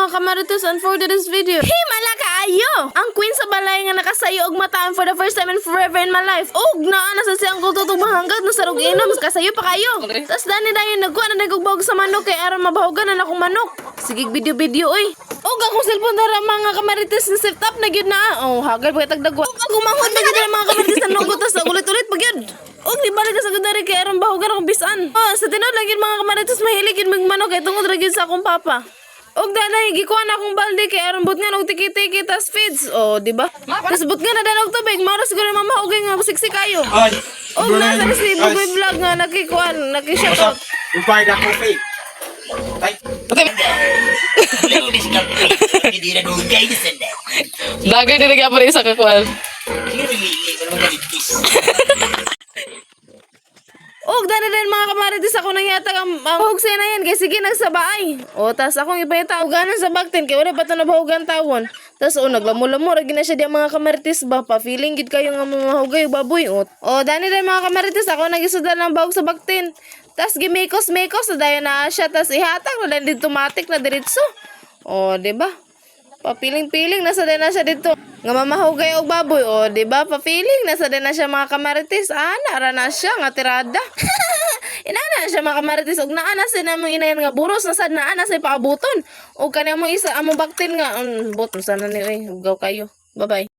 mga kamarites, and for today's video, himala kaayo! Ang queen sa balay nga nakasayo og mataan for the first time and forever in my life. Og naa na sa siyang kututong mahanggat na sarog inom, kasayo pa kayo. Tas dani dayon nagkuha na nagugbawag sa manok kay aron mabahugan na akong manok. Sige video oy. Og akong cellphone dara mga kamarites na set up na gyud na. Oh, hagal pa tagdagwa. Og akong manghod na gyud mga kamarites na nugot tas ulit-ulit pa gyud. Og di balik sa gudari kay aron bahugan akong bisan. Oh, sa tinod lang gyud mga kamarites mahilig gyud magmanok kay tungod ra gyud sa akong papa. Og danay gikuha na akong balde kay aron but nga og tiki-tiki tas feeds. Oh, di ba? Tas but nga na danog tubig, maro siguro mamahugay nga siksik kayo. Ay, Og nasa si Bugoy Vlog nga nakikuan, nakishout. Upay na coffee. Ay, Linis ka po. Hindi na dugay na sanda. Dagay din nagyapon rin sa kakuan. Hirili ka naman kalitis. Og dani din mga kamarites ako nang yatag ang hugse na yan kay sige nagsabaay. O tas akong ipayta uganan sa baktin kay wala pa to nabahugan tawon. Tas naglamol-lamor ra gina siya di mga kamarites ba pa feeling gid kayo nga mahugay baboy ot. O dani din mga kamarites ako nagisudlan ng bahog sa baktin. Tas gimekos-mekos na dayon na siya tas ihatag na din automatic na diretso. O di ba? Papiling-piling nasa din na siya dito. Nga mamahugay og baboy o di ba? Papiling nasa din na siya mga kamarites. Ana ra na siya nga tirada. Inana na siya mga kamarites og naa na siya namong inayan nga buros na sad naa na siya paabuton. Og kanang mo isa among baktin nga buton sana ni ugaw kayo. Bye-bye.